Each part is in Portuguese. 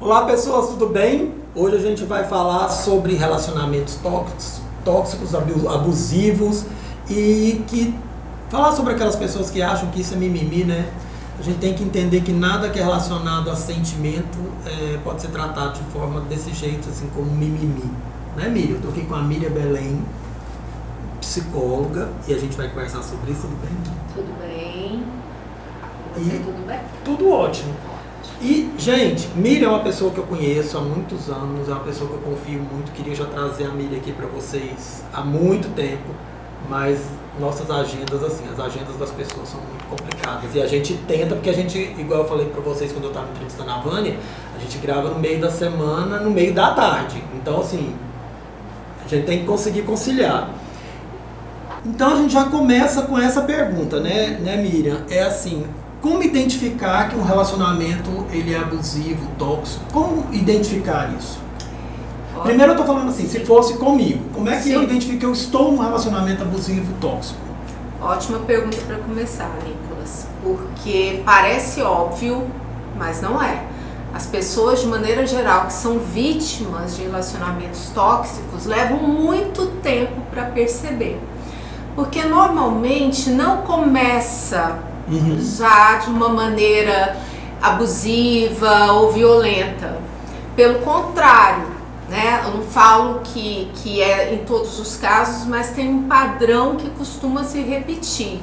Olá pessoas, tudo bem? Hoje a gente vai falar sobre relacionamentos tóxicos, abusivos e falar sobre aquelas pessoas que acham que isso é mimimi, né? A gente tem que entender que nada que é relacionado a sentimento pode ser tratado de forma desse jeito, assim, como mimimi. Né, Miriam? Eu tô aqui com a Miriam Belém, psicóloga, e a gente vai conversar sobre isso, tudo bem? Tudo bem. Você, tudo bem? Tudo ótimo. E, gente, Miriam é uma pessoa que eu conheço há muitos anos, é uma pessoa que eu confio muito, queria já trazer a Miriam aqui para vocês há muito tempo, mas nossas agendas, assim, as agendas das pessoas são muito complicadas. E a gente tenta, porque a gente, igual eu falei para vocês quando eu estava entrevistando a Vânia, a gente grava no meio da semana, no meio da tarde. Então, assim, a gente tem que conseguir conciliar. Então a gente já começa com essa pergunta, né, Miriam? É assim, como identificar que um relacionamento ele é abusivo, tóxico? Como identificar isso? Ótimo. Primeiro eu tô falando assim, se fosse comigo, como é que Sim. eu identifico que eu estou num relacionamento abusivo, tóxico? Ótima pergunta para começar, Nicolas, porque parece óbvio, mas não é. As pessoas, de maneira geral, que são vítimas de relacionamentos tóxicos, levam muito tempo para perceber. Porque normalmente não começa já de uma maneira abusiva ou violenta. Pelo contrário, né? Eu não falo que é em todos os casos, mas tem um padrão que costuma se repetir,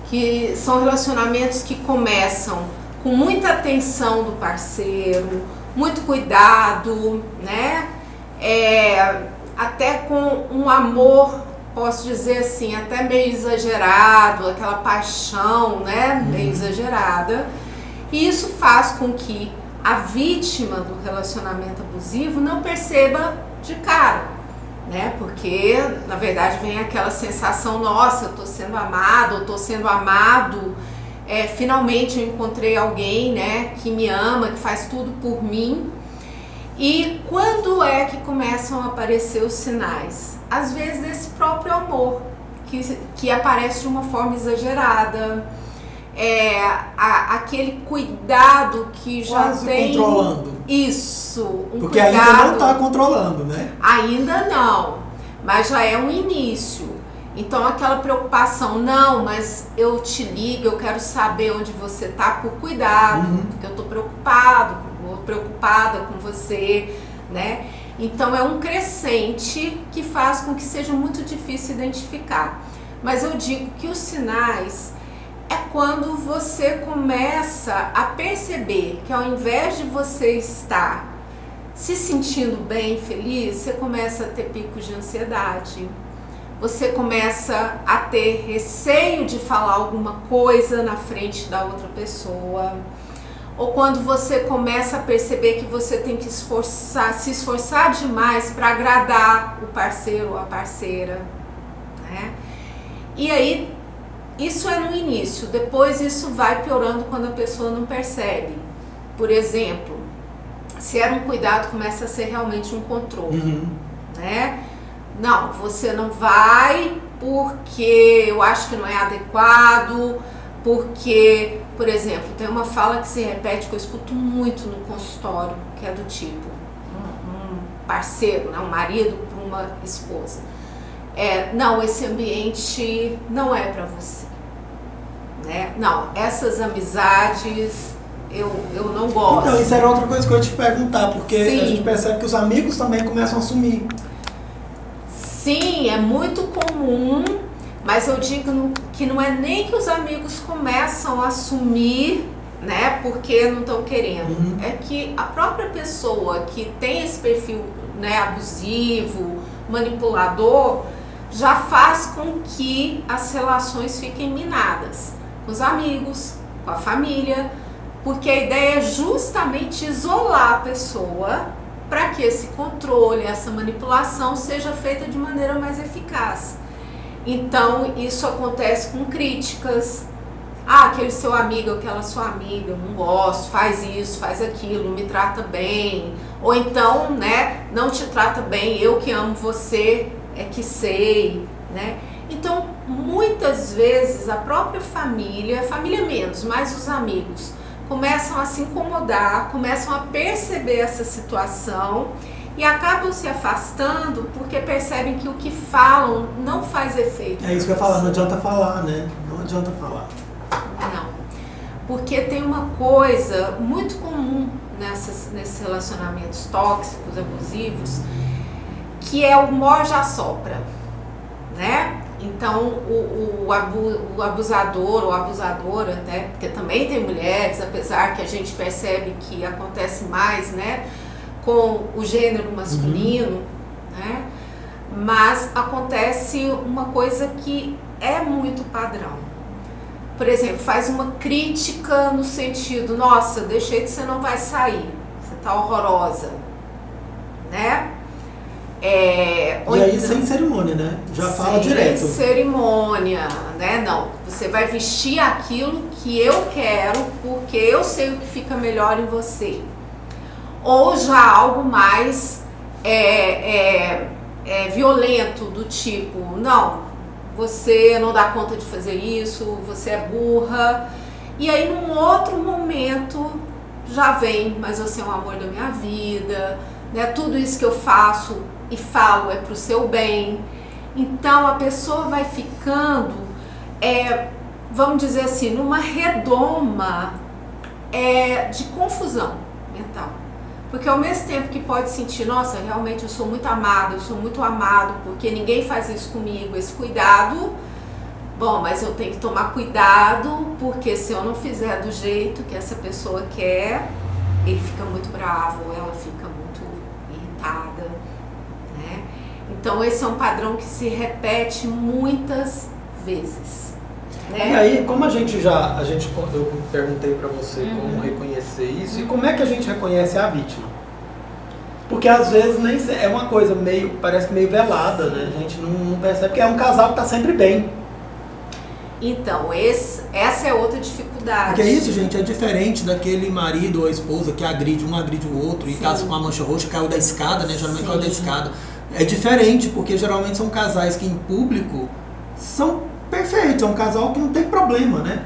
que são relacionamentos que começam com muita atenção do parceiro, muito cuidado, né? Até com um amor, posso dizer assim, até meio exagerado, aquela paixão, né, meio exagerada. E isso faz com que a vítima do relacionamento abusivo não perceba de cara, né? Porque, na verdade, vem aquela sensação, nossa, eu tô sendo amado, eu tô sendo amado, finalmente eu encontrei alguém, né, que me ama, que faz tudo por mim. E quando é que começam a aparecer os sinais? Às vezes desse próprio amor, que aparece de uma forma exagerada, aquele cuidado que já quase tem... controlando. Isso, porque cuidado... ainda não está controlando, né? Ainda não, mas já é um início. Então aquela preocupação, não, mas eu te ligo, eu quero saber onde você está por cuidado, porque eu estou preocupada com você, né? Então é um crescente que faz com que seja muito difícil identificar. Mas eu digo que os sinais é quando você começa a perceber que ao invés de você estar se sentindo bem, feliz, você começa a ter picos de ansiedade. Você começa a ter receio de falar alguma coisa na frente da outra pessoa. Ou quando você começa a perceber que você tem que se esforçar demais para agradar o parceiro ou a parceira, né? E aí, isso é no início, depois isso vai piorando quando a pessoa não percebe. Por exemplo, se era um cuidado, começa a ser realmente um controle, né? Não, você não vai porque eu acho que não é adequado, porque, por exemplo, tem uma fala que se repete, que eu escuto muito no consultório, que é do tipo, um parceiro, né, um marido para uma esposa. Não, esse ambiente não é para você. Né? Não, essas amizades eu não gosto. Então, isso era outra coisa que eu ia te perguntar, porque Sim. a gente percebe que os amigos também começam a sumir. Sim, é muito comum, mas eu digo que não é nem que os amigos começam a sumir, né, porque não estão querendo. É que a própria pessoa que tem esse perfil, né, abusivo, manipulador, já faz com que as relações fiquem minadas com os amigos, com a família, porque a ideia é justamente isolar a pessoa para que esse controle, essa manipulação seja feita de maneira mais eficaz. Então, isso acontece com críticas. Aquele seu amigo, aquela sua amiga, eu não gosto, faz isso, faz aquilo, me trata bem. Ou então, né, não te trata bem, eu que amo você, é que sei, né? Então, muitas vezes, a própria família menos, mas os amigos, começam a se incomodar, começam a perceber essa situação e acabam se afastando porque percebem que o que falam não faz efeito. É isso que eu ia falar, não adianta falar, né? Não adianta falar. Não, porque tem uma coisa muito comum nesses relacionamentos tóxicos, abusivos, que é o morde-a-sopra, né? Então o abusador ou abusadora, né? Porque também tem mulheres, apesar que a gente percebe que acontece mais, né? Com o gênero masculino, né? Mas acontece uma coisa que é muito padrão. Por exemplo, faz uma crítica no sentido, nossa, desse jeito você não vai sair, você tá horrorosa, né? E aí sem cerimônia, né? Já fala direto. Sem cerimônia, né? Não, você vai vestir aquilo que eu quero porque eu sei o que fica melhor em você. Ou já algo mais violento, do tipo, não, você não dá conta de fazer isso, você é burra. E aí num outro momento já vem, mas você é o amor da minha vida, né? Tudo isso que eu faço e falo é pro seu bem. Então a pessoa vai ficando, vamos dizer assim, numa redoma de confusão mental. Porque ao mesmo tempo que pode sentir, nossa, realmente eu sou muito amado, eu sou muito amado, porque ninguém faz isso comigo, esse cuidado, bom, mas eu tenho que tomar cuidado, porque se eu não fizer do jeito que essa pessoa quer, ele fica muito bravo, ela fica muito irritada, né? Então esse é um padrão que se repete muitas vezes. Né? E aí, como eu perguntei para você como reconhecer isso, e como é que a gente reconhece a vítima? Porque às vezes nem é uma coisa parece meio velada, né? A gente não percebe que é um casal que está sempre bem. Então, essa é outra dificuldade. Porque isso, gente, é diferente daquele marido ou esposa que agride o outro. Sim. E tá com uma mancha roxa, caiu da escada, né? Geralmente caiu da escada. É diferente, porque geralmente são casais que em público são perfeitos, é um casal que não tem problema, né?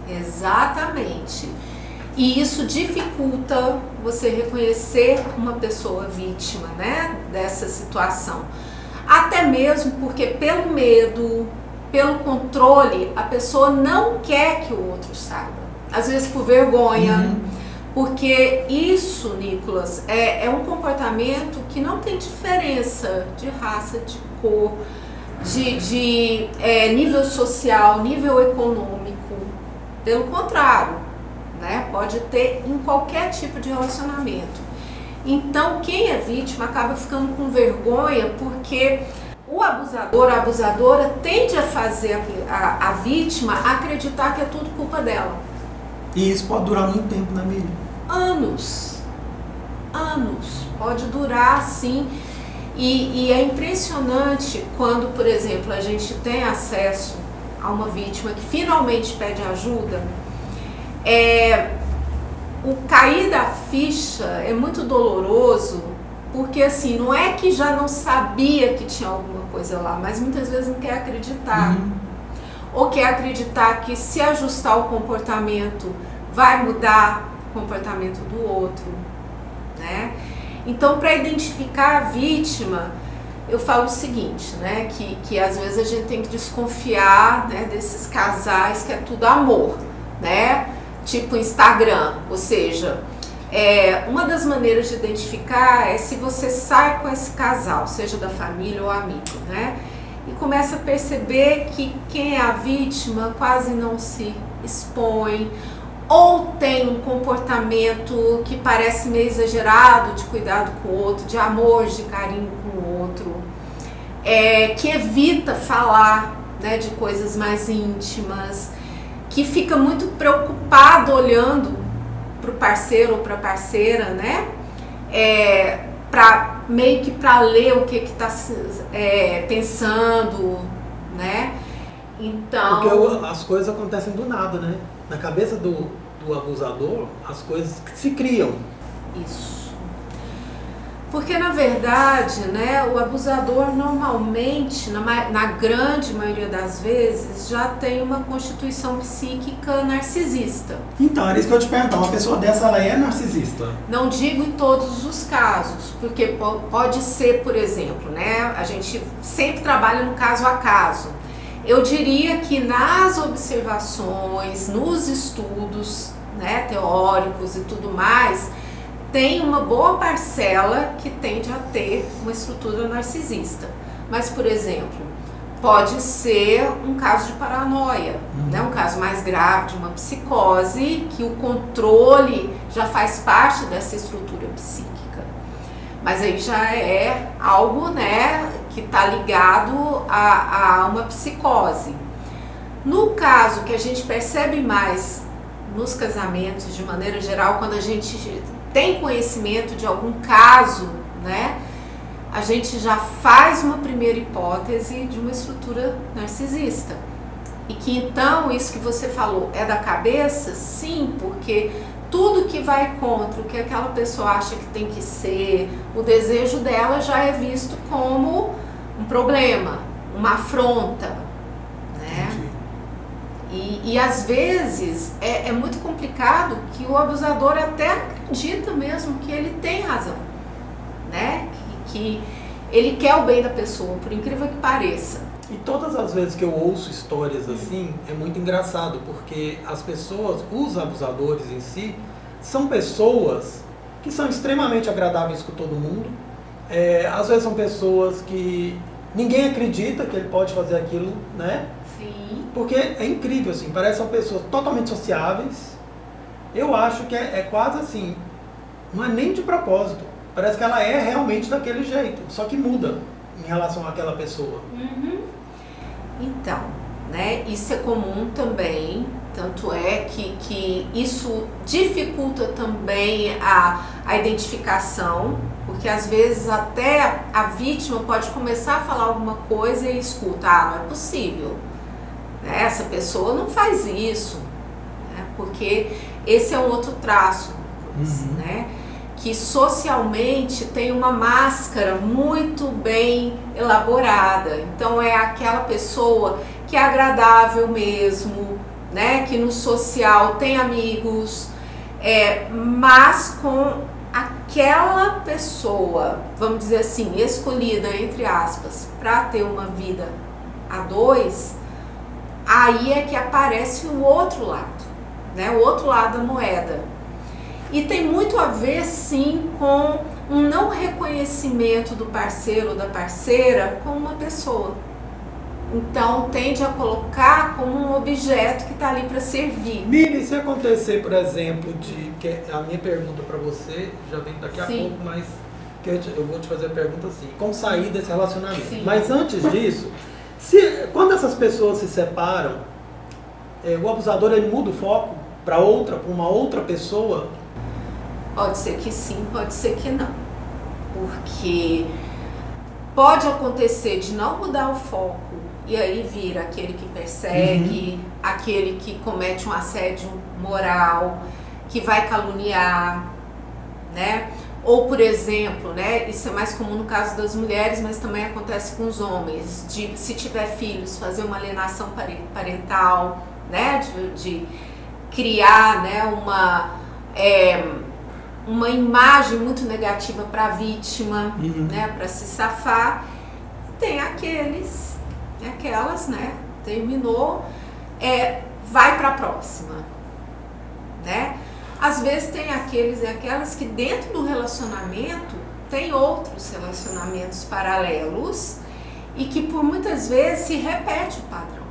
Exatamente. E isso dificulta você reconhecer uma pessoa vítima, né, dessa situação. Até mesmo porque pelo medo, pelo controle, a pessoa não quer que o outro saiba. Às vezes por vergonha, porque isso, Nicolas, é um comportamento que não tem diferença de raça, de cor, de nível social, nível econômico. Pelo contrário, né? Pode ter em qualquer tipo de relacionamento. Então, quem é vítima acaba ficando com vergonha porque o abusador, a abusadora tende a fazer a vítima acreditar que é tudo culpa dela. E isso pode durar muito tempo, né, Miriam? Anos. Pode durar, sim. E é impressionante quando, por exemplo, a gente tem acesso a uma vítima que finalmente pede ajuda. O cair da ficha é muito doloroso, porque assim, não é que já não sabia que tinha alguma coisa lá, mas muitas vezes não quer acreditar. Ou quer acreditar que se ajustar o comportamento vai mudar o comportamento do outro, né? Então, para identificar a vítima, eu falo o seguinte, né? Que às vezes a gente tem que desconfiar, né, desses casais que é tudo amor, né? Tipo Instagram, ou seja, uma das maneiras de identificar é se você sai com esse casal, seja da família ou amigo, né? E começa a perceber que quem é a vítima quase não se expõe, ou tem um comportamento que parece meio exagerado de cuidado com o outro, de amor, de carinho com o outro, que evita falar, né, de coisas mais íntimas, que fica muito preocupado olhando para o parceiro ou para a parceira, né, meio que para ler o que está pensando, né? Então, porque as coisas acontecem do nada, né? Na cabeça do abusador, as coisas se criam. Isso. Porque, na verdade, né, o abusador normalmente, na grande maioria das vezes, já tem uma constituição psíquica narcisista. Então, era isso que eu te perguntar, uma pessoa dessa, ela é narcisista? Não digo em todos os casos, porque pode ser, por exemplo, né, a gente sempre trabalha no caso a caso. Eu diria que nas observações, nos estudos, né, teóricos e tudo mais, tem uma boa parcela que tende a ter uma estrutura narcisista. Mas, por exemplo, pode ser um caso de paranoia, né? Um caso mais grave de uma psicose, que o controle já faz parte dessa estrutura psíquica. Mas aí já é algo, né, que está ligado a uma psicose. No caso que a gente percebe mais nos casamentos, de maneira geral, quando a gente tem conhecimento de algum caso, né, a gente já faz uma primeira hipótese de uma estrutura narcisista. E que então, isso que você falou, é da cabeça? Sim, porque tudo que vai contra o que aquela pessoa acha que tem que ser, o desejo dela já é visto como um problema, uma afronta, né? E às vezes é muito complicado que o abusador até acredita mesmo que ele tem razão, né? Que ele quer o bem da pessoa, por incrível que pareça. E todas as vezes que eu ouço histórias assim, é muito engraçado, porque as pessoas, os abusadores em si, são pessoas que são extremamente agradáveis com todo mundo. Às vezes são pessoas que ninguém acredita que ele pode fazer aquilo, né? Sim. Porque é incrível, assim, parece são pessoas totalmente sociáveis. Eu acho que é quase assim, não é nem de propósito. Parece que ela é realmente daquele jeito, só que muda em relação àquela pessoa. Uhum. Então, né, isso é comum também, tanto é que isso dificulta também a identificação, porque às vezes até a vítima pode começar a falar alguma coisa e escuta, não é possível, né, essa pessoa não faz isso, né, porque esse é um outro traço, né, que socialmente tem uma máscara muito bem elaborada. Então é aquela pessoa que é agradável mesmo, né? Que no social tem amigos, mas com aquela pessoa, vamos dizer assim, escolhida, entre aspas, para ter uma vida a dois, aí é que aparece o outro lado, né? O outro lado da moeda. E tem muito a ver, sim, com um não reconhecimento do parceiro ou da parceira como uma pessoa. Então, tende a colocar como um objeto que está ali para servir. Miri, se acontecer, por exemplo, que a minha pergunta para você já vem daqui a pouco, mas que eu vou te fazer a pergunta assim, como sair desse relacionamento. Sim. Mas antes disso, quando essas pessoas se separam, o abusador ele muda o foco para uma outra pessoa? Pode ser que sim, pode ser que não. Porque pode acontecer de não mudar o foco e aí vira aquele que persegue, aquele que comete um assédio moral, que vai caluniar, né? Ou, por exemplo, né, isso é mais comum no caso das mulheres, mas também acontece com os homens, de se tiver filhos, fazer uma alienação parental, né? De criar, né, uma imagem muito negativa para a vítima, né, para se safar. Tem aquelas, né, terminou, vai para a próxima, né? Às vezes tem aqueles e aquelas que dentro do relacionamento tem outros relacionamentos paralelos e que por muitas vezes se repete o padrão.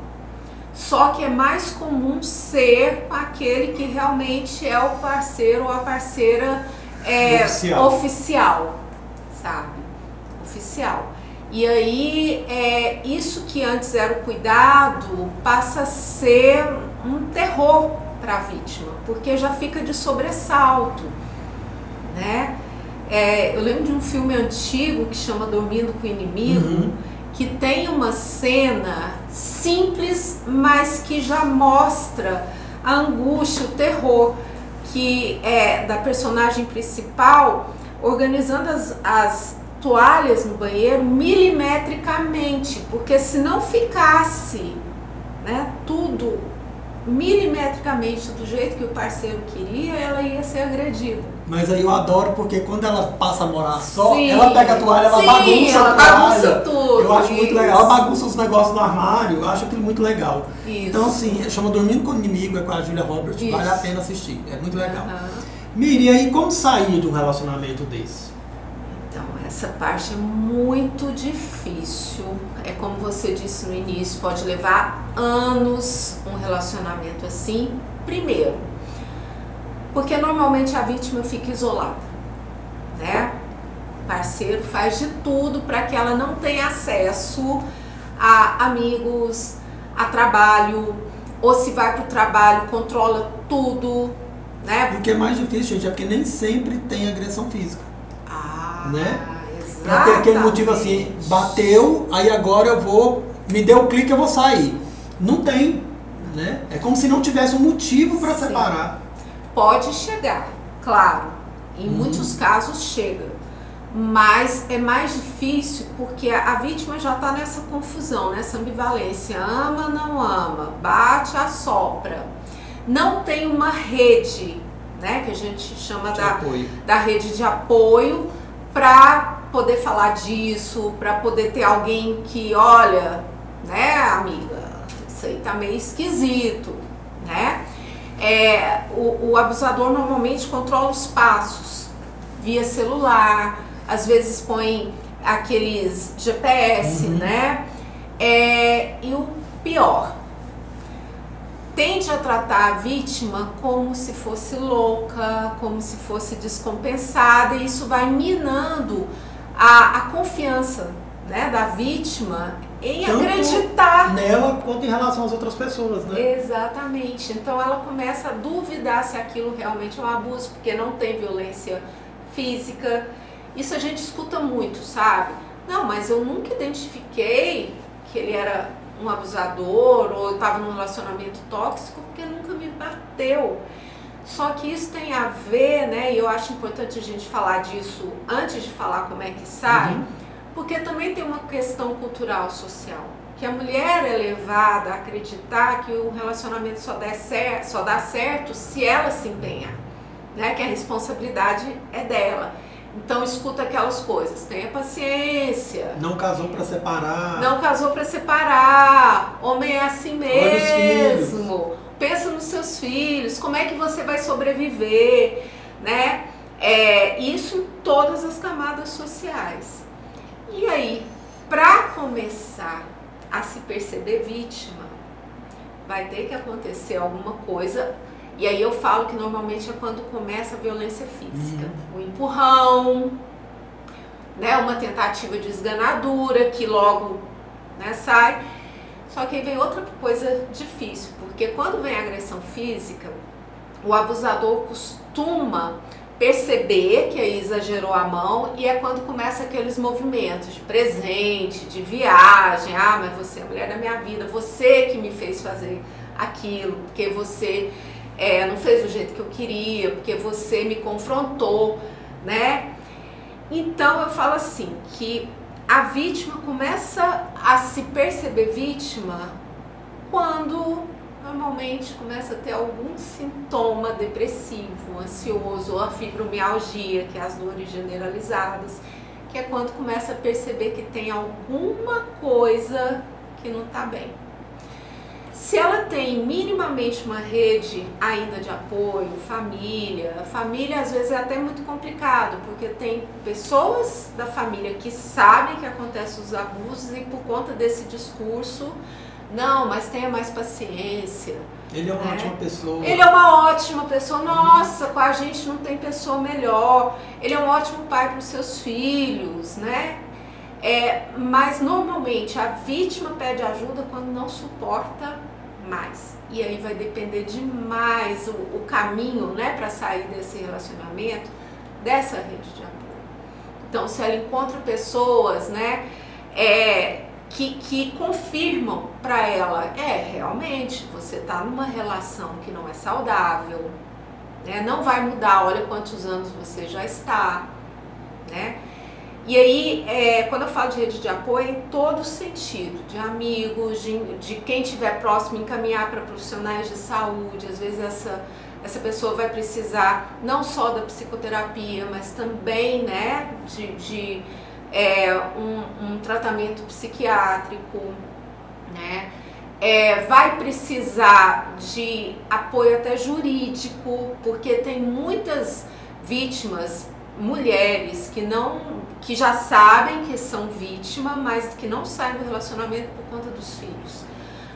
Só que é mais comum ser com aquele que realmente é o parceiro ou a parceira oficial, sabe? Oficial. E aí, isso que antes era o cuidado passa a ser um terror para a vítima, porque já fica de sobressalto, né? Eu lembro de um filme antigo que chama Dormindo com o Inimigo, que tem uma cena simples, mas que já mostra a angústia, o terror que é da personagem principal, organizando as toalhas no banheiro milimetricamente, porque se não ficasse, né, tudo milimetricamente do jeito que o parceiro queria, ela ia ser agredida. Mas aí eu adoro, porque quando ela passa a morar só, Sim, ela pega a toalha, ela sim, bagunça ela a toalha. bagunça tudo. Eu acho muito Isso. legal. Ela bagunça os negócios no armário, eu acho aquilo muito legal. Isso. Então, assim, chama Dormindo com o Inimigo, é com a Julia Roberts, Isso. vale a pena assistir, é muito legal. Uhum. Miri, e aí como sair de um relacionamento desse? Então, essa parte é muito difícil. É como você disse no início, pode levar anos um relacionamento assim. Primeiro, porque normalmente a vítima fica isolada, né? O parceiro faz de tudo para que ela não tenha acesso a amigos, a trabalho, ou se vai para o trabalho, controla tudo, né? O que é mais difícil, gente, é porque nem sempre tem agressão física. Né? Pra ter aquele motivo assim, bateu, aí agora eu vou, me deu o clique, eu vou sair. Não tem, né? É como se não tivesse um motivo para separar. Pode chegar, claro. Em muitos casos chega. Mas é mais difícil porque a vítima já está nessa confusão, nessa ambivalência. Ama, não ama, bate, assopra. Não tem uma rede, né? Que a gente chama da rede de apoio, para poder falar disso, para poder ter alguém que, olha, né, amiga, isso aí tá meio esquisito, né? O abusador normalmente controla os passos via celular, às vezes põe aqueles GPS, né? E o pior, tende a tratar a vítima como se fosse louca, como se fosse descompensada, e isso vai minando a confiança, né, da vítima em tanto acreditar nela quanto em relação às outras pessoas, né? Exatamente. Então ela começa a duvidar se aquilo realmente é um abuso, porque não tem violência física. Isso a gente escuta muito, sabe? Não, mas eu nunca identifiquei que ele era um abusador ou eu estava num relacionamento tóxico porque nunca me bateu. Só que isso tem a ver, né, e eu acho importante a gente falar disso antes de falar como é que sai, porque também tem uma questão cultural, social, que a mulher é levada a acreditar que o relacionamento só dá certo se ela se empenhar, né, que a responsabilidade é dela. Então escuta aquelas coisas, tenha paciência. Não casou para separar. Não casou para separar. Homem é assim mesmo. Pensa nos seus filhos, como é que você vai sobreviver, né? Isso em todas as camadas sociais. E aí, para começar a se perceber vítima, vai ter que acontecer alguma coisa. E aí eu falo que normalmente é quando começa a violência física. O empurrão, né, uma tentativa de esganadura que logo, né, sai. Só que aí vem outra coisa difícil, porque quando vem a agressão física, o abusador costuma perceber que aí exagerou a mão, e é quando começa aqueles movimentos de presente, de viagem. Ah, mas você é a mulher da minha vida, você que me fez fazer aquilo, porque você não fez do jeito que eu queria, porque você me confrontou, né? Então eu falo assim, que a vítima começa a se perceber vítima quando normalmente começa a ter algum sintoma depressivo, ansioso, ou a fibromialgia, que é as dores generalizadas, que é quando começa a perceber que tem alguma coisa que não está bem. Se ela tem minimamente uma rede ainda de apoio, família às vezes é até muito complicado, porque tem pessoas da família que sabem que acontecem os abusos e por conta desse discurso, não, mas tenha mais paciência. Ele é uma ótima pessoa. Ele é uma ótima pessoa, nossa, com a gente não tem pessoa melhor. Ele é um ótimo pai para os seus filhos, né? Mas normalmente a vítima pede ajuda quando não suporta mais. E aí vai depender demais o caminho, né, para sair desse relacionamento, dessa rede de apoio. Então, se ela encontra pessoas, né, que confirmam para ela, realmente, você está numa relação que não é saudável, né, não vai mudar, olha quantos anos você já está, né? E aí, quando eu falo de rede de apoio, é em todo sentido, de amigos, de quem estiver próximo, encaminhar para profissionais de saúde. Às vezes essa pessoa vai precisar não só da psicoterapia, mas também, né, de um tratamento psiquiátrico, né? Vai precisar de apoio até jurídico, porque tem muitas vítimas, mulheres que já sabem que são vítimas, mas que não saem do relacionamento por conta dos filhos.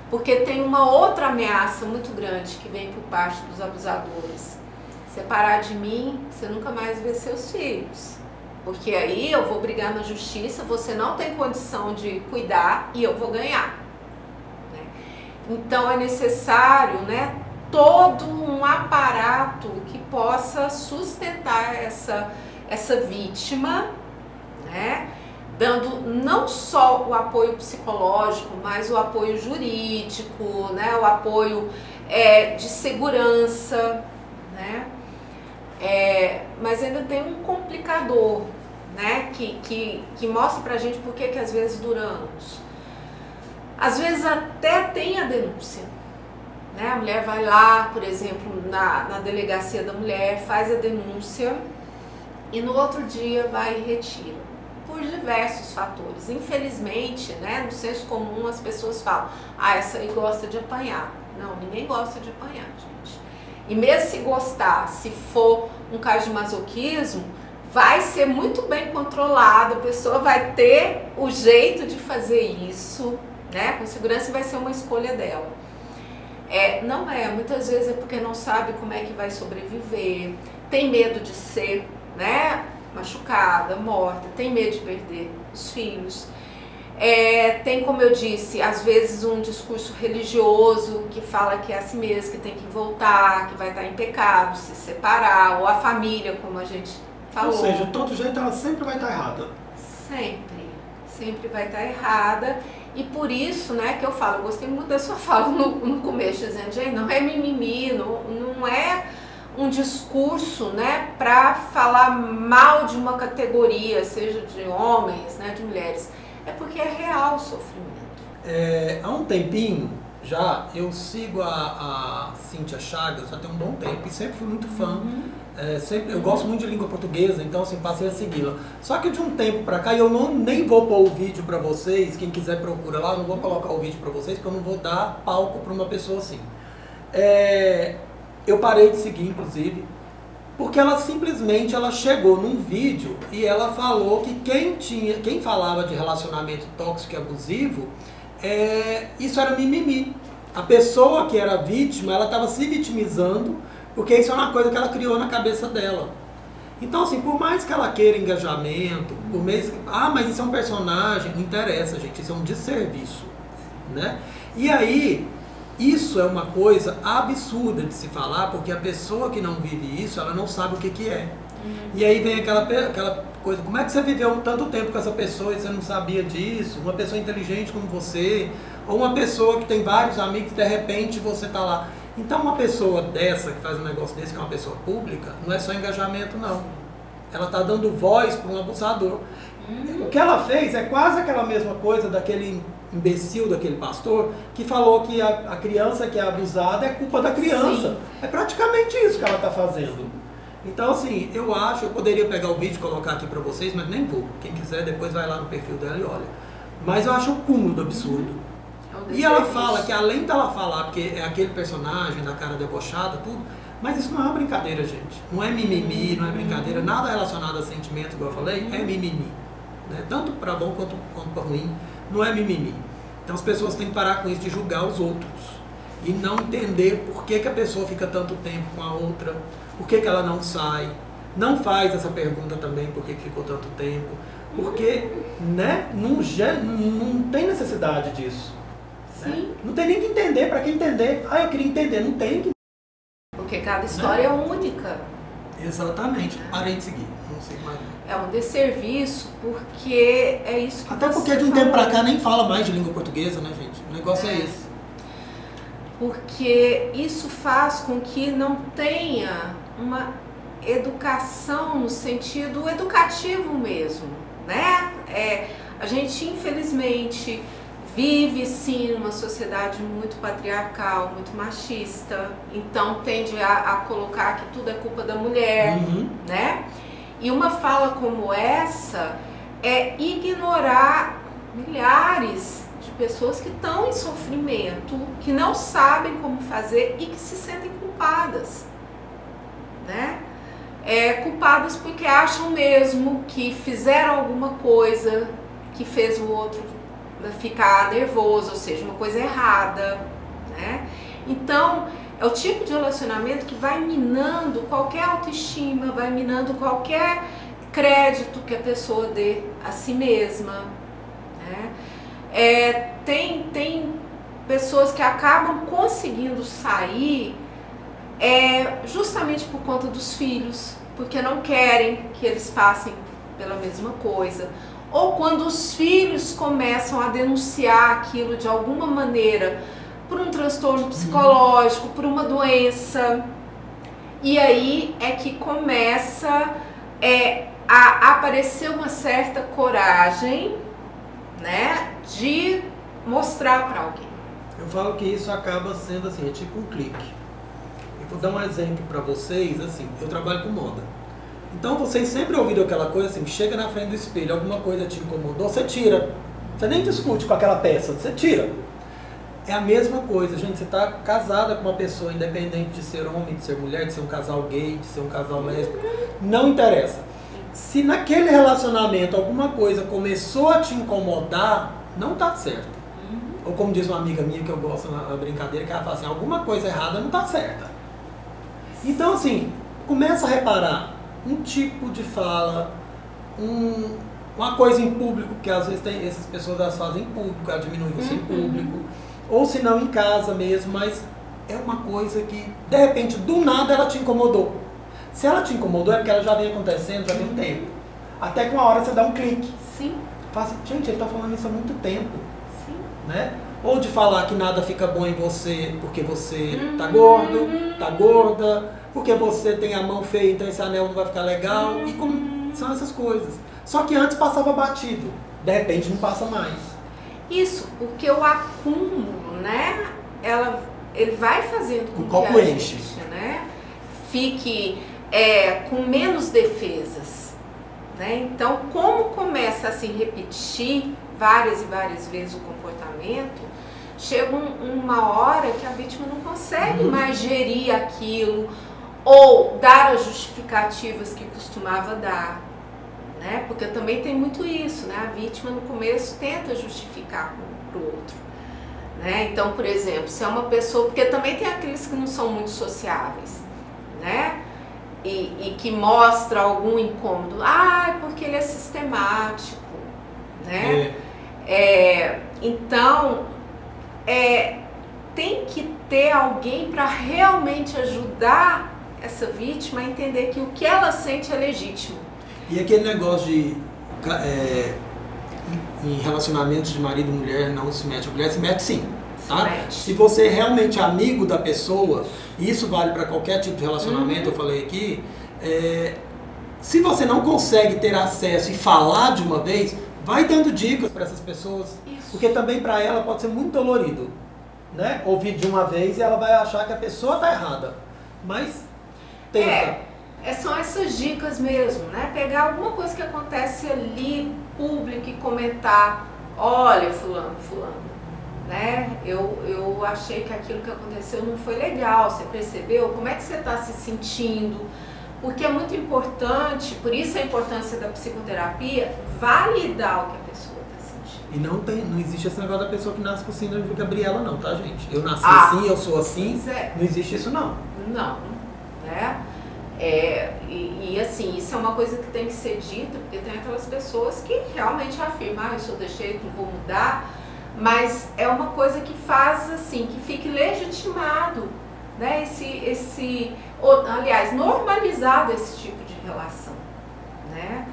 Porque tem uma outra ameaça muito grande que vem por parte dos abusadores. Separar de mim, você nunca mais vê seus filhos. Porque aí eu vou brigar na justiça, você não tem condição de cuidar e eu vou ganhar. Né? Então é necessário, né, todo um aparato que possa sustentar essa vítima, né? Dando não só o apoio psicológico, mas o apoio jurídico, né? O apoio de segurança, né? Mas ainda tem um complicador, né? Que mostra pra gente por que às vezes dura anos. Às vezes até tem a denúncia, né? A mulher vai lá, por exemplo, na delegacia da mulher, faz a denúncia e no outro dia vai e retira. Por diversos fatores. Infelizmente, né, no senso comum as pessoas falam, essa aí gosta de apanhar. Não, ninguém gosta de apanhar, gente. E mesmo se gostar, se for um caso de masoquismo, vai ser muito bem controlado, a pessoa vai ter o jeito de fazer isso, né, com segurança, vai ser uma escolha dela. Muitas vezes é porque não sabe como é que vai sobreviver, tem medo de ser, né, machucada, morta, tem medo de perder os filhos. Tem, como eu disse, às vezes um discurso religioso que fala que é assim mesmo, que tem que voltar, que vai estar em pecado, se separar, ou a família, como a gente falou. Ou seja, de todo jeito ela sempre vai estar errada. Sempre vai estar errada. E por isso, né, que eu falo, eu gostei muito da sua fala no começo, dizendo, gente, não é mimimi, não é um discurso, né, para falar mal de uma categoria, seja de homens, né, de mulheres. É porque é real o sofrimento. Há um tempinho já eu sigo a Cíntia Chagas, já tem um bom tempo, e sempre fui muito fã. Eu gosto muito de língua portuguesa, então assim, passei a segui-la. Só que de um tempo pra cá, eu nem vou pôr o vídeo pra vocês, quem quiser procura lá, eu não vou colocar o vídeo pra vocês, porque eu não vou dar palco pra uma pessoa assim. Eu parei de seguir, inclusive, porque ela simplesmente chegou num vídeo e ela falou que quem falava de relacionamento tóxico e abusivo, isso era mimimi. A pessoa que era vítima, ela estava se vitimizando, porque isso é uma coisa que ela criou na cabeça dela. Então, assim, por mais que ela queira engajamento, mas isso é um personagem, não interessa, gente, isso é um desserviço, né? E aí, isso é uma coisa absurda de se falar, porque a pessoa que não vive isso, ela não sabe o que é. E aí vem aquela coisa, como é que você viveu tanto tempo com essa pessoa e você não sabia disso? Uma pessoa inteligente como você, ou uma pessoa que tem vários amigos e de repente você está lá. Então uma pessoa dessa, que faz um negócio desse, que é uma pessoa pública, não é só engajamento não. Ela está dando voz para um abusador. O que ela fez é quase aquela mesma coisa daquele imbecil, daquele pastor, que falou que a criança que é abusada é culpa da criança. Sim. É praticamente isso que ela está fazendo. Então, assim, eu poderia pegar o vídeo e colocar aqui pra vocês, mas nem vou. Quem quiser, depois vai lá no perfil dela e olha. Mas eu acho o cúmulo do absurdo. E ela fala que, além dela falar, porque é aquele personagem da cara debochada, tudo, mas isso não é uma brincadeira, gente. Não é mimimi, não é brincadeira. Nada relacionado a sentimento, igual eu falei, é mimimi. Né? Tanto pra bom quanto pra ruim, não é mimimi. Então as pessoas têm que parar com isso de julgar os outros. E não entender por que a pessoa fica tanto tempo com a outra, por que ela não sai, não faz essa pergunta também, por que ficou tanto tempo, porque, né, não tem necessidade disso. Sim. Né? Não tem nem que entender, para que entender? Eu queria entender, não tem que... Porque cada história é única. Exatamente, parei de seguir, não sei mais. É um desserviço, porque é isso que até porque de um tempo pra cá nem fala mais de língua portuguesa, né, gente? O negócio é esse. Porque isso faz com que não tenha uma educação no sentido educativo mesmo, né? A gente, infelizmente, vive sim numa sociedade muito patriarcal, muito machista, então tende a colocar que tudo é culpa da mulher, né? E uma fala como essa é ignorar milhares de pessoas que estão em sofrimento, que não sabem como fazer e que se sentem culpadas, né? Culpadas porque acham mesmo que fizeram alguma coisa que fez o outro ficar nervoso, ou seja, uma coisa errada, né? Então, é o tipo de relacionamento que vai minando qualquer autoestima, vai minando qualquer crédito que a pessoa dê a si mesma, né? Tem pessoas que acabam conseguindo sair justamente por conta dos filhos, porque não querem que eles passem pela mesma coisa. Ou quando os filhos começam a denunciar aquilo de alguma maneira, por um transtorno psicológico, por uma doença, e aí é que começa a aparecer uma certa coragem, né, de mostrar para alguém. Eu falo que isso acaba sendo assim, é tipo um clique. Eu vou dar um exemplo para vocês, assim, eu trabalho com moda. Então vocês sempre ouviram aquela coisa assim, chega na frente do espelho, alguma coisa te incomodou, você tira. Você nem discute com aquela peça, você tira. É a mesma coisa, gente, você está casada com uma pessoa, independente de ser homem, de ser mulher, de ser um casal gay, de ser um casal lésbico, não interessa. Se naquele relacionamento alguma coisa começou a te incomodar, não tá certo. Ou como diz uma amiga minha que eu gosto na brincadeira, que ela fala assim, alguma coisa errada não tá certa. Então assim, começa a reparar um tipo de fala, uma coisa em público, que às vezes essas pessoas elas fazem em público, elas diminuem você em público, ou se não em casa mesmo, mas é uma coisa que, de repente, do nada ela te incomodou. Se ela te incomodou é porque ela já vem acontecendo, já tem um tempo. Até que uma hora você dá um clique. Sim. Fala assim, gente, ele tá falando isso há muito tempo. Sim. Né? Ou de falar que nada fica bom em você porque você tá gordo, tá gorda, porque você tem a mão feia, então esse anel não vai ficar legal. E como são essas coisas. Só que antes passava batido, de repente não passa mais. Isso, porque o acúmulo, né? Ele vai fazendo com o copo que a enche. gente, né, fique com menos defesas, né? Então, como começa a se repetir várias e várias vezes o comportamento, chega uma hora que a vítima não consegue mais gerir aquilo ou dar as justificativas que costumava dar, né? Porque também tem muito isso, né? A vítima no começo tenta justificar para o outro, né? Então, por exemplo, se é uma pessoa, porque também tem aqueles que não são muito sociáveis, né? E que mostra algum incômodo, porque ele é sistemático, né? Então, tem que ter alguém para realmente ajudar essa vítima a entender que o que ela sente é legítimo. E aquele negócio de em relacionamentos de marido e mulher não se mete, a mulher se mete sim. Tá? Se você é realmente amigo da pessoa, e isso vale para qualquer tipo de relacionamento, eu falei aqui, se você não consegue ter acesso e falar de uma vez, vai dando dicas para essas pessoas, porque também para ela pode ser muito dolorido, né? Ouvir de uma vez e ela vai achar que a pessoa está errada, mas tenta. São essas dicas mesmo, né? Pegar alguma coisa que acontece ali, público, e comentar, olha fulano, né? Eu achei que aquilo que aconteceu não foi legal, você percebeu? Como é que você está se sentindo? Porque é muito importante, por isso a importância da psicoterapia, validar o que a pessoa está sentindo. E não existe esse negócio da pessoa que nasce com síndrome de Gabriela não, tá, gente? Eu nasci assim, eu sou assim, não existe isso não. Não, né? E assim, isso é uma coisa que tem que ser dita, porque tem aquelas pessoas que realmente afirmam, eu sou desse jeito, não vou mudar, mas é uma coisa que faz assim, que fique legitimado, né? Aliás, normalizado esse tipo de relação, né?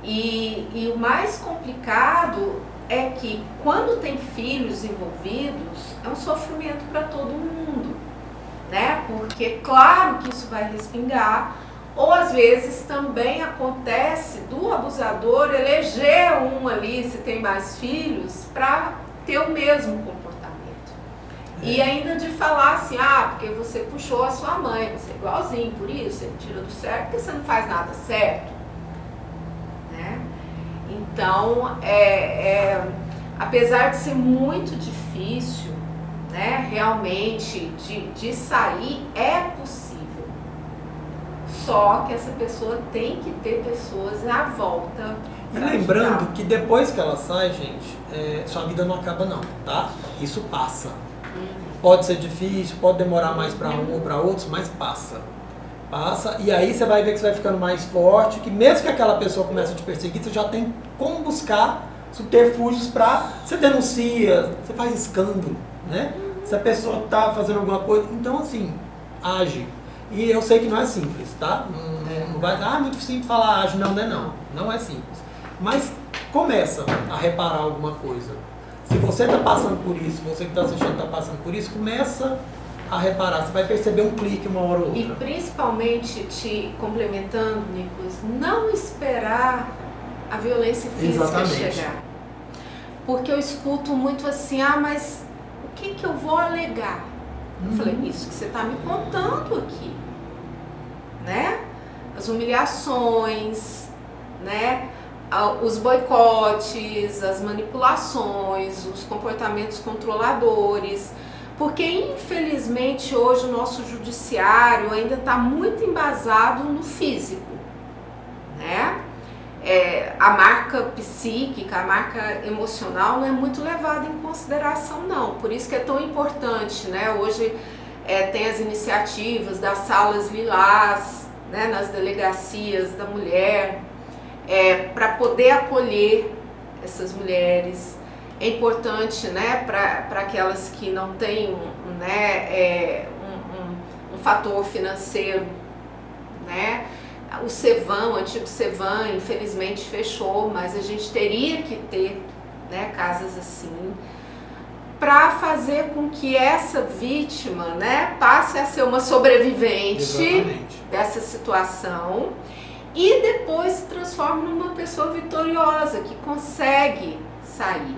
E o mais complicado é que quando tem filhos envolvidos, é um sofrimento para todo mundo, né? Porque claro que isso vai respingar Ou às vezes também acontece do abusador eleger um ali, se tem mais filhos, para ter o mesmo comportamento. E ainda de falar assim, ah, porque você puxou a sua mãe, você é igualzinho, por isso você tira do certo, porque você não faz nada certo. Né? Então, apesar de ser muito difícil, né, realmente de sair, é possível. Só que essa pessoa tem que ter pessoas à volta. E lembrando que depois que ela sai, gente, sua vida não acaba não, tá? Isso passa. Pode ser difícil, pode demorar mais para um ou para outros, mas passa. Passa, e aí você vai ver que você vai ficando mais forte, que mesmo que aquela pessoa comece a te perseguir, você já tem como buscar subterfúgios para... Você denuncia, você faz escândalo, né? Se a pessoa tá fazendo alguma coisa, então assim, age. E eu sei que não é simples, tá? Não vai dar muito simples falar age, não, não. Não é simples. Mas começa a reparar alguma coisa. Se você está passando por isso, você que está assistindo está passando por isso, começa a reparar. Você vai perceber um clique uma hora ou outra. E principalmente, te complementando, Nicolas, não esperar a violência física chegar. Porque eu escuto muito assim, ah, mas o que eu vou alegar? Eu falei, isso que você está me contando aqui, né? As humilhações, né? Os boicotes, as manipulações, os comportamentos controladores, porque infelizmente hoje o nosso judiciário ainda está muito embasado no físico, né? A marca psíquica, a marca emocional não é muito levada em consideração não, por isso que é tão importante, né? Hoje tem as iniciativas das salas lilás, né? Nas delegacias da mulher, para poder acolher essas mulheres. É importante, né, para aquelas que não têm um fator financeiro, né? O Cevam, o antigo Cevam, infelizmente fechou, mas a gente teria que ter, né, casas assim, para fazer com que essa vítima, né, passe a ser uma sobrevivente dessa situação e depois se transforme numa pessoa vitoriosa, que consegue sair.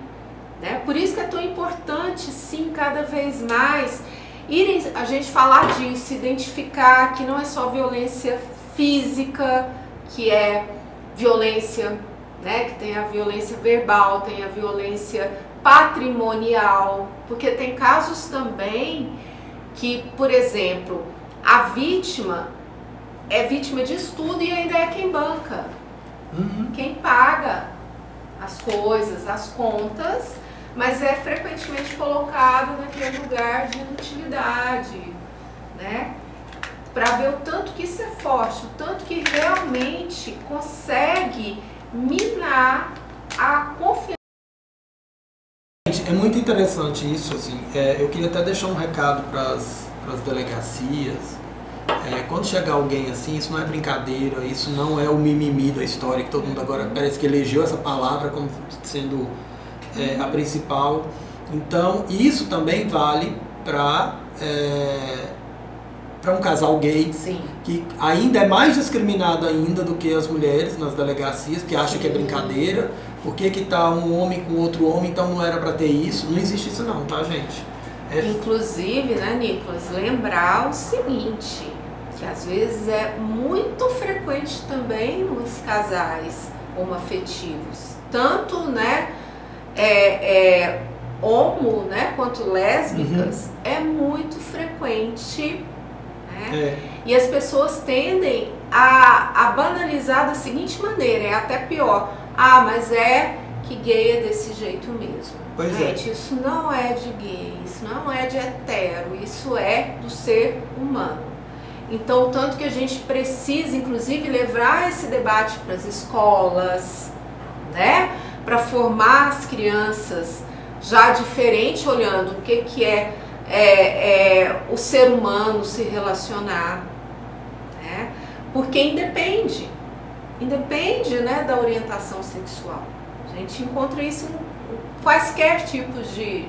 Né? Por isso que é tão importante, sim, cada vez mais, a gente falar disso, identificar que não é só violência física, que é violência, né? Que tem a violência verbal, tem a violência patrimonial, porque tem casos também que, por exemplo, a vítima é vítima de estudo e ainda é quem banca, quem paga as coisas, as contas, mas é frequentemente colocado naquele lugar de inutilidade, né? Para ver o tanto que isso é forte, o tanto que realmente consegue minar a confiança. É muito interessante isso, assim. Eu queria até deixar um recado para as delegacias. Quando chegar alguém assim, isso não é brincadeira, isso não é o mimimi da história, que todo mundo agora parece que elegeu essa palavra como sendo a principal. Então, isso também vale para um casal gay, sim, que ainda é mais discriminado ainda do que as mulheres nas delegacias, que acham que é brincadeira. Por que tá um homem com outro homem, então não era para ter isso? Não existe isso não, tá, gente? Inclusive, né, Nicolas, lembrar o seguinte, que às vezes é muito frequente também nos casais homoafetivos, tanto, né, homo, né, quanto lésbicas, é muito frequente, né? E as pessoas tendem a banalizar da seguinte maneira, é até pior, mas que gay é desse jeito mesmo. Gente, isso não é de gay, isso não é de hetero, isso é do ser humano. Então, tanto que a gente precisa, inclusive, levar esse debate para as escolas, né? Para formar as crianças já diferente, olhando o que é o ser humano se relacionar, né? Porque independe, né, da orientação sexual. A gente encontra isso em quaisquer tipos de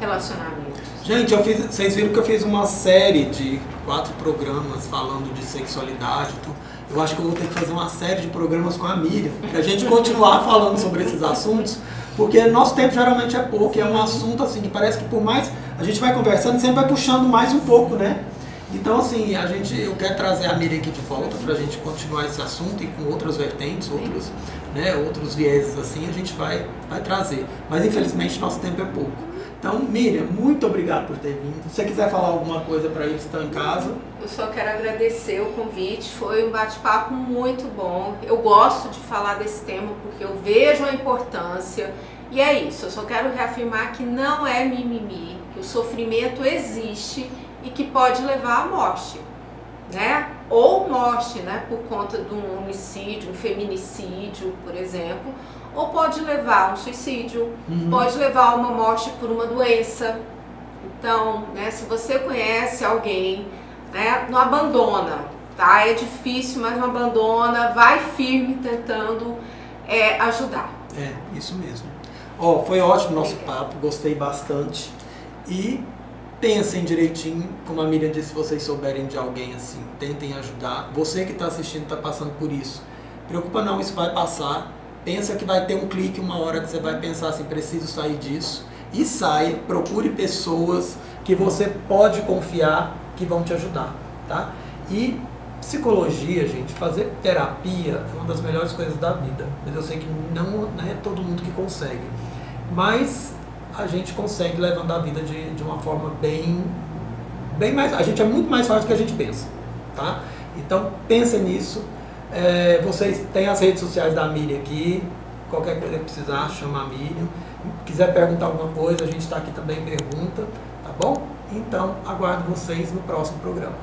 relacionamentos. Gente, vocês viram que eu fiz uma série de 4 programas falando de sexualidade. Então, eu acho que eu vou ter que fazer uma série de programas com a Miriam, pra gente continuar falando sobre esses assuntos, porque nosso tempo geralmente é pouco, e é um assunto assim que parece que por mais a gente vai conversando, sempre vai puxando mais um pouco, né? Então, assim, eu quero trazer a Miriam aqui de volta pra gente continuar esse assunto e com outras vertentes, outros vieses assim, a gente vai trazer. Mas infelizmente nosso tempo é pouco. Então, Miriam, muito obrigado por ter vindo. Se você quiser falar alguma coisa para eles que estão em casa. Eu só quero agradecer o convite, foi um bate-papo muito bom. Eu gosto de falar desse tema porque eu vejo a importância. E é isso, eu só quero reafirmar que não é mimimi, que o sofrimento existe e que pode levar à morte, né? Ou morte, né? Por conta de um homicídio, um feminicídio, por exemplo. Ou pode levar a um suicídio, pode levar a uma morte por uma doença. Então, né, se você conhece alguém, né, não abandona, tá? É difícil, mas não abandona, vai firme tentando ajudar. É, isso mesmo. Foi ótimo o nosso papo, gostei bastante. E pensem direitinho, como a Miriam disse, se vocês souberem de alguém assim, tentem ajudar. Você que está assistindo, está passando por isso. Preocupa não, isso vai passar. Pensa que vai ter um clique uma hora que você vai pensar assim, preciso sair disso. E saia, procure pessoas que você pode confiar que vão te ajudar, tá? E psicologia, gente, fazer terapia é uma das melhores coisas da vida. Mas eu sei que não é todo mundo que consegue. Mas a gente consegue levando a vida de uma forma bem mais... A gente é muito mais forte do que a gente pensa, tá? Então, pensa nisso. Vocês têm as redes sociais da Miriam aqui, qualquer coisa que precisar, chama a Miriam. Quiser perguntar alguma coisa, a gente está aqui também, pergunta, tá bom? Então, aguardo vocês no próximo programa.